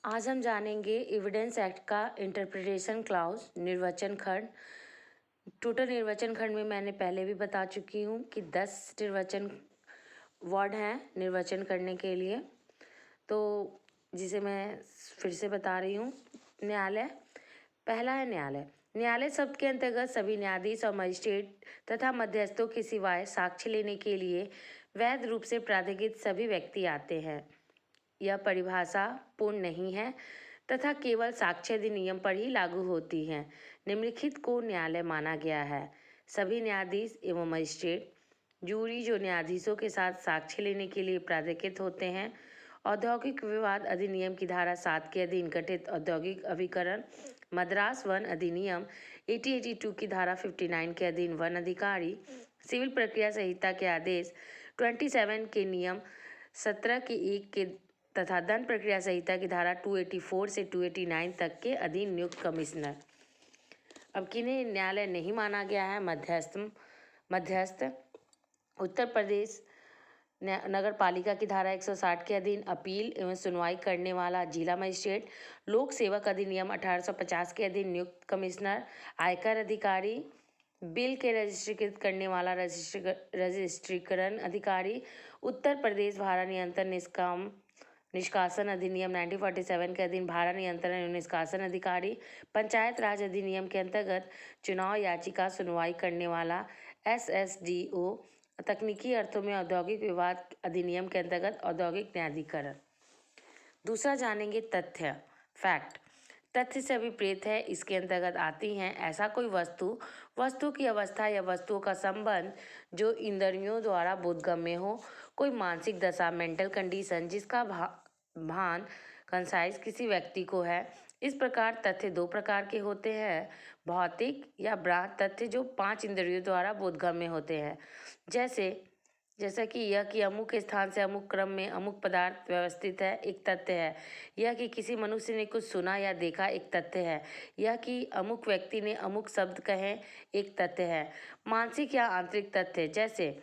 आज हम जानेंगे एविडेंस एक्ट का इंटरप्रिटेशन क्लाउज निर्वचन खंड। टोटल निर्वचन खंड में मैंने पहले भी बता चुकी हूँ कि 10 निर्वचन वर्ड हैं निर्वचन करने के लिए, तो जिसे मैं फिर से बता रही हूँ। न्यायालय, पहला है न्यायालय। न्यायालय शब्द के अंतर्गत सभी न्यायाधीश और मजिस्ट्रेट तथा मध्यस्थों के सिवाय साक्ष्य लेने के लिए वैध रूप से प्राधिकृत सभी व्यक्ति आते हैं। यह परिभाषा पूर्ण नहीं है तथा केवल साक्ष्य अधिनियम पर ही लागू होती है। निम्नलिखित को न्यायालय माना गया है: सभी न्यायाधीश एवं मजिस्ट्रेट, जूरी जो न्यायाधीशों के साथ साक्ष्य लेने के लिए प्राधिकृत होते हैं, औद्योगिक विवाद अधिनियम की धारा 7 के अधीन गठित औद्योगिक अभिकरण, मद्रास वन अधिनियम 1882 की धारा 59 के अधीन वन अधिकारी, सिविल प्रक्रिया संहिता के आदेश 27 के नियम 17 के 1 के तथा दंड प्रक्रिया संहिता की धारा 284 से 289 तक के अधीन नियुक्त कमिश्नर। अब किन्हें न्यायालय नहीं माना गया है? मध्यस्थ उत्तर प्रदेश नगर पालिका की धारा 160 के अधीन अपील एवं सुनवाई करने वाला जिला मजिस्ट्रेट, लोक सेवक अधिनियम 1850 के अधीन नियुक्त कमिश्नर, आयकर अधिकारी, बिल के रजिस्ट्रीकृत करने वाला रजिस्ट्रीकरण अधिकारी, उत्तर प्रदेश भाड़ा नियंत्रण निष्कासन अधिनियम 1947 के अधीन भाड़ा नियंत्रण एवं निष्कासन अधिकारी, पंचायत राज अधिनियम के अंतर्गत चुनाव याचिका सुनवाई करने वाला SSDO, तकनीकी अर्थों में औद्योगिक विवाद अधिनियम के अंतर्गत औद्योगिक न्यायाधिकरण। दूसरा जानेंगे तथ्य, फैक्ट। तथ्य से अभिप्रेत है, इसके अंतर्गत आती हैं ऐसा कोई वस्तु की अवस्था या वस्तुओं का संबंध जो इंद्रियों द्वारा बोधगम्य हो, कोई मानसिक दशा मेंटल कंडीशन जिसका भान कंसाइज किसी व्यक्ति को है। इस प्रकार तथ्य दो प्रकार के होते हैं: भौतिक या बाह्य तथ्य जो 5 इंद्रियों द्वारा बोधगम्य होते हैं, जैसा कि यह कि अमुक स्थान से अमुक क्रम में अमुक पदार्थ व्यवस्थित है, एक तथ्य है। यह कि किसी मनुष्य ने कुछ सुना या देखा, एक तथ्य है। यह कि अमुक व्यक्ति ने अमुक शब्द कहे, एक तथ्य है। मानसिक या आंतरिक तथ्य, जैसे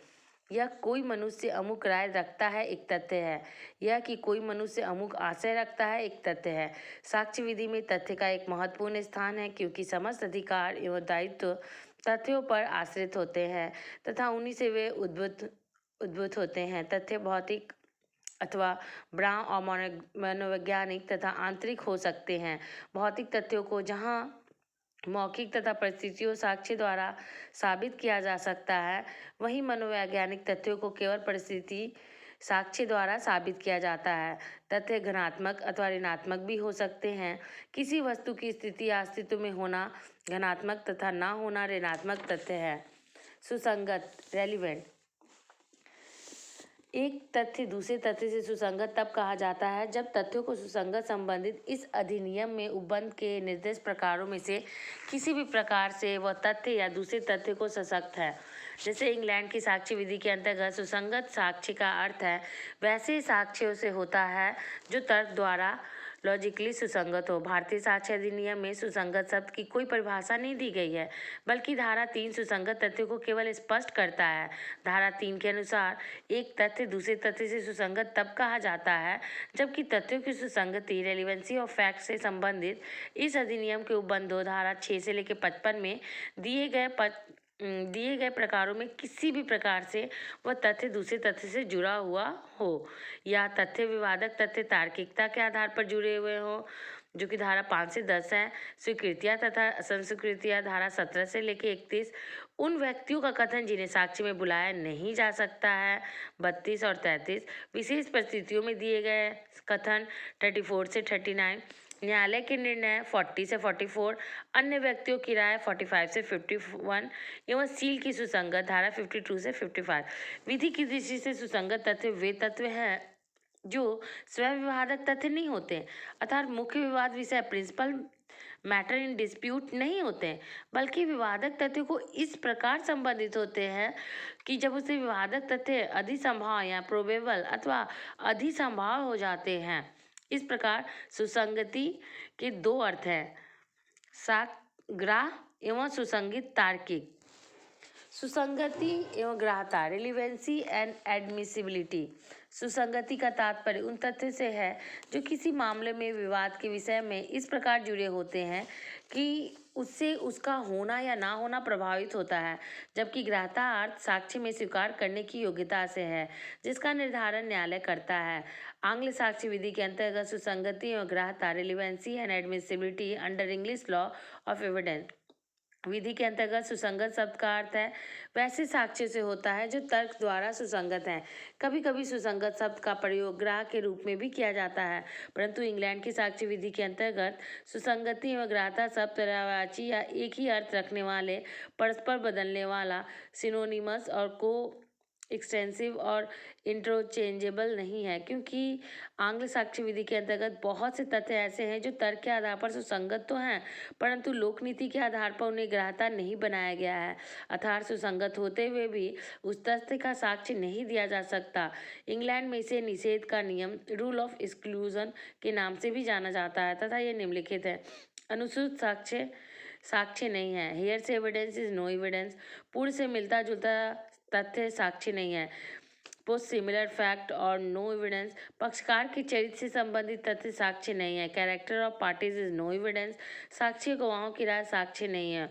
यह कोई मनुष्य अमुक राय रखता है, एक तथ्य है। यह कि कोई मनुष्य अमुक आशय रखता है, एक तथ्य है। साक्ष्य विधि में तथ्य का एक महत्वपूर्ण स्थान है, क्योंकि समस्त अधिकार एवं दायित्व तथ्यों पर आश्रित होते हैं तथा उन्हीं से वे उद्भूत होते हैं। तथ्य भौतिक अथवा बाह्य और मनोवैज्ञानिक तथा आंतरिक हो सकते हैं। भौतिक तथ्यों को जहाँ मौखिक तथा परिस्थितियों साक्ष्य द्वारा साबित किया जा सकता है, वहीं मनोवैज्ञानिक तथ्यों को केवल परिस्थिति साक्ष्य द्वारा साबित किया जाता है। तथ्य धनात्मक अथवा ऋणात्मक भी हो सकते हैं। किसी वस्तु की स्थिति या अस्तित्व में होना धनात्मक तथा ना होना ऋणात्मक तथ्य है। सुसंगत, रेलिवेंट। एक तथ्य दूसरे तथ्य से सुसंगत तब कहा जाता है जब तथ्यों को सुसंगत संबंधित इस अधिनियम में उपबंध के निर्दिष्ट प्रकारों में से किसी भी प्रकार से वह तथ्य या दूसरे तथ्य को सशक्त है। जैसे इंग्लैंड की साक्ष्य विधि के अंतर्गत सुसंगत साक्ष्य का अर्थ है वैसे साक्ष्यों से होता है जो तर्क द्वारा लॉजिकली सुसंगत हो। भारतीय साक्ष्य अधिनियम में सुसंगत शब्द की कोई परिभाषा नहीं दी गई है, बल्कि धारा 3 सुसंगत तथ्यों को केवल स्पष्ट करता है। धारा 3 के अनुसार एक तथ्य दूसरे तथ्य से सुसंगत तब कहा जाता है जबकि तथ्यों की सुसंगति रेलिवेंसी ऑफ फैक्ट से संबंधित इस अधिनियम के उपबंधों धारा 6 से लेकर 55 में दिए गए प्रकारों में किसी भी प्रकार से वह तथ्य दूसरे तथ्य से जुड़ा हुआ हो, या तथ्य विवादक तथ्य तार्किकता के आधार पर जुड़े हुए हो, जो कि धारा 5 से 10 है। स्वीकृतियाँ तथा असंस्वीकृतियाँ धारा 17 से लेकर 31। उन व्यक्तियों का कथन जिन्हें साक्ष्य में बुलाया नहीं जा सकता है 32 और 33। विशेष परिस्थितियों में दिए गए कथन 34 से 39। न्यायालय के निर्णय 40 से 44। अन्य व्यक्तियों की राय 45 से 51 एवं सील की सुसंगत धारा 52 से 55। विधि की दृष्टि से सुसंगत तथ्य वे तत्व हैं जो स्वयं विवादक तथ्य नहीं होते, अर्थात मुख्य विवाद विषय प्रिंसिपल मैटर इन डिस्प्यूट नहीं होते, बल्कि विवादक तथ्य को इस प्रकार संबंधित होते हैं कि जब उसे विवादक तथ्य अधिसंभाव या प्रोबेबल अथवा अधिसंभाव हो जाते हैं। इस प्रकार सुसंगति के दो अर्थ हैं: साग्राह्य एवं सुसंगत तार्किक। सुसंगति एवं ग्राह्यता, रिलीवेंसी एंड एडमिसिबिलिटी। सुसंगति का तात्पर्य उन तथ्य से है जो किसी मामले में विवाद के विषय में इस प्रकार जुड़े होते हैं कि उससे उसका होना या ना होना प्रभावित होता है, जबकि ग्राह्यता अर्थ साक्ष्य में स्वीकार करने की योग्यता से है, जिसका निर्धारण न्यायालय करता है। आंग्ल साक्ष्य विधि के अंतर्गत सुसंगति एवं ग्राह्यता, relevancy and admissibility under English law of evidence विधि के अंतर्गत सुसंगत शब्द का अर्थ है वैसे साक्ष्य से होता है जो तर्क द्वारा सुसंगत हैं। कभी कभी सुसंगत शब्द का प्रयोग ग्राह्य के रूप में भी किया जाता है, परंतु इंग्लैंड की साक्ष्य विधि के अंतर्गत सुसंगति एवं ग्राह्यता शब्द पर्यायवाची या एक ही अर्थ रखने वाले, परस्पर बदलने वाला, सिनोनिमस और को एक्सटेंसिव और इंटरचेंजेबल नहीं है, क्योंकि आंग्ल साक्ष्य विधि के अंतर्गत बहुत से तथ्य ऐसे हैं जो तर्क के आधार पर सुसंगत तो हैं, परंतु लोकनीति के आधार पर उन्हें ग्राह्यता नहीं बनाया गया है, अर्थात सुसंगत होते हुए भी उस तथ्य का साक्ष्य नहीं दिया जा सकता। इंग्लैंड में इसे निषेध का नियम, रूल ऑफ एक्सक्लूजन के नाम से भी जाना जाता है तथा यह निम्नलिखित है। अनुसूचित साक्ष्य साक्ष्य नहीं है। हेयर से एविडेंस इज नो एविडेंस। पूर्व से मिलता जुलता तथ्य साक्ष्य नहीं है। Post similar fact are no evidence. पक्षकार के चरित्र से संबंधित तथ्य साक्ष्य नहीं है। Character of parties is no evidence. साक्षी गवाहों की राय साक्ष्य नहीं है।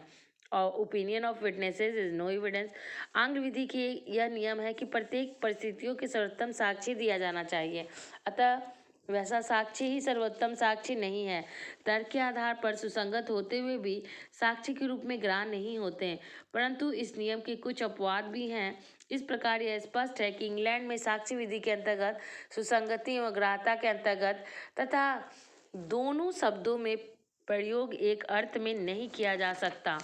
और opinion of witnesses is no evidence. आंग्ल विधि की यह नियम है कि प्रत्येक परिस्थितियों के सर्वोत्तम साक्ष्य दिया जाना चाहिए, अतः वैसा साक्ष्य ही सर्वोत्तम साक्ष्य नहीं है। तर्क के आधार पर सुसंगत होते हुए भी साक्ष्य के रूप में ग्राह्य नहीं होते, परंतु इस नियम के कुछ अपवाद भी हैं। इस प्रकार यह स्पष्ट है कि इंग्लैंड में साक्ष्य विधि के अंतर्गत सुसंगति एवं ग्राह्यता के अंतर्गत तथा दोनों शब्दों में प्रयोग एक अर्थ में नहीं किया जा सकता।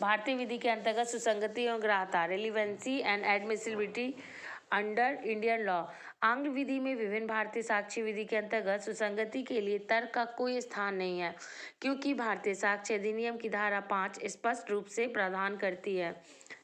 भारतीय विधि के अंतर्गत सुसंगति एवं ग्राह्यता, relevancy and admissibility under Indian law. आंग्ल विधि में विभिन्न भारतीय साक्ष्य विधि के अंतर्गत सुसंगति के लिए तर्क का कोई स्थान नहीं है, क्योंकि भारतीय साक्ष्य अधिनियम की धारा 5 स्पष्ट रूप से प्रावधान करती है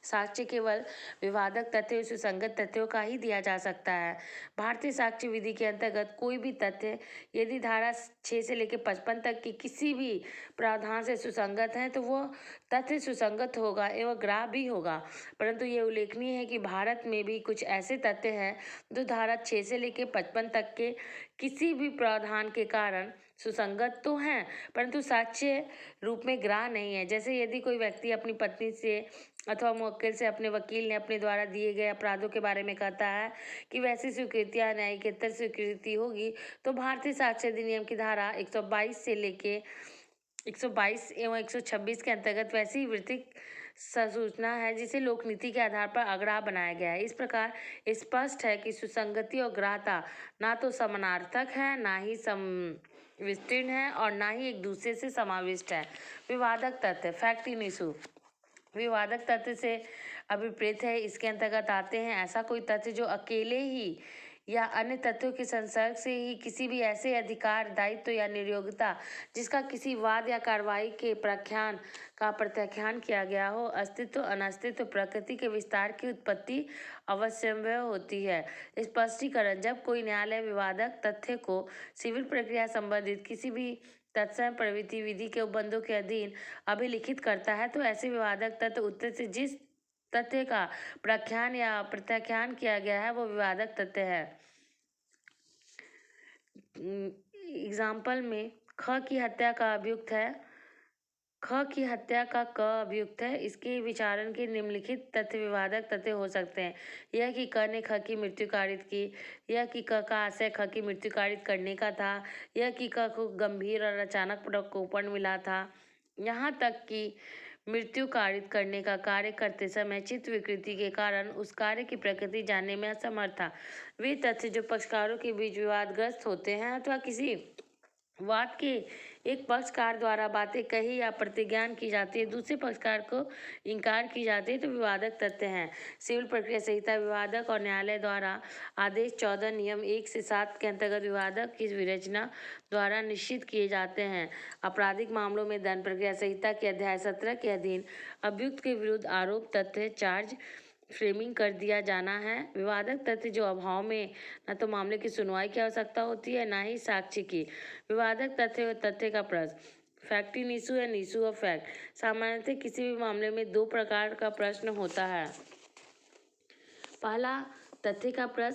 साक्ष्य केवल विवादक तथ्यों, सुसंगत तथ्यों का ही दिया जा सकता है। भारतीय साक्ष्य विधि के अंतर्गत कोई भी तथ्य यदि धारा 6 से लेकर 55 तक की किसी भी प्रावधान से सुसंगत है तो वह तथ्य सुसंगत होगा एवं ग्राह्य भी होगा, परंतु ये उल्लेखनीय है कि भारत में भी कुछ ऐसे तथ्य हैं जो धारा 6 से लेकर 55 तक के किसी भी प्रावधान के कारण सुसंगत तो हैं, परंतु साक्ष्य रूप में ग्राह्य नहीं है। जैसे यदि कोई व्यक्ति अपनी पत्नी से अथवा मुवक्किल से अपने वकील ने अपने द्वारा दिए गए अपराधों के बारे में कहता है कि वैसी स्वीकृतियां न्यायिकेतर स्वीकृति होगी, तो भारतीय साक्ष्य अधिनियम की धारा 122 से लेके 122 एवं 126 के अंतर्गत वैसी विधिक सूचना है जिसे लोकनीति के आधार पर अग्राह्य बनाया गया है। इस प्रकार स्पष्ट है कि सुसंगति और ग्राह्यता ना तो समानार्थक है, ना ही विस्तीर्ण है और ना ही एक दूसरे से समाविष्ट है। विवादक तथ्य, फैक्ट इन इशू, विवादक तथ्य से अभिप्रेत है। इसके अंतर्गत आते हैं ऐसा कोई तथ्य जो अकेले ही या अन्य तथ्यों के संसर्ग से ही किसी भी ऐसे अधिकार, दायित्व या निर्योग्यता जिसका किसी वाद या कार्रवाई के प्रख्यान का प्रत्याख्यान किया गया हो, अस्तित्व, अनस्तित्व, प्रकृति के विस्तार की उत्पत्ति अवश्यम्य होती है। स्पष्टीकरण, जब कोई न्यायालय विवादक तथ्य को सिविल प्रक्रिया संबंधित किसी भी तत्सम प्रवृत्ति विधि के उपबंधों के अधीन अभिलिखित करता है, तो ऐसे विवादक तथ्य उत्तर से जिस तथ्य का प्रख्यान या प्रत्याख्यान किया गया है वो विवादक तथ्य है। एग्जाम्पल में ख की हत्या का अभियुक्त है, ख की हत्या का क अभियुक्त है। इसके विचारण के निम्नलिखित तथ्य विवादक तथ्य हो सकते हैं। यह कि क ने ख की मृत्यु कारित की, यह कि क का आशय ख की मृत्यु कारित करने का था, यह कि क को गंभीर और अचानक प्रकोपन मिला था, यहाँ तक कि मृत्यु कारित करने का कार्य करते समय चित्त विकृति के कारण उस कार्य की प्रकृति जानने में असमर्थ था। वे तथ्य जो पक्षकारों के बीच विवादग्रस्त होते हैं अथवा किसी वाद के एक पक्षकार द्वारा बातें कही या प्रतिज्ञान की जाती है, दूसरे पक्षकार को इनकार की जाती है, तो विवादक तथ्य हैं। सिविल प्रक्रिया संहिता विवादक और न्यायालय द्वारा आदेश 14 नियम 1 से 7 के अंतर्गत विवादक की विरचना द्वारा निश्चित किए जाते हैं। आपराधिक मामलों में दंड प्रक्रिया संहिता के अध्याय 17 के अधीन अभियुक्त के विरुद्ध आरोप तथ्य चार्ज फ्रेमिंग कर दिया जाना है। विवादक तथ्य जो अभाव में न तो मामले की सुनवाई की आवश्यकता होती है, ना ही साक्ष्य की। विवादक तथ्य और तथ्य का प्रश्न, fact in issue and issue of fact. सामान्यतः किसी भी मामले में दो प्रकार का प्रश्न होता है। पहला, तथ्य का प्रश्न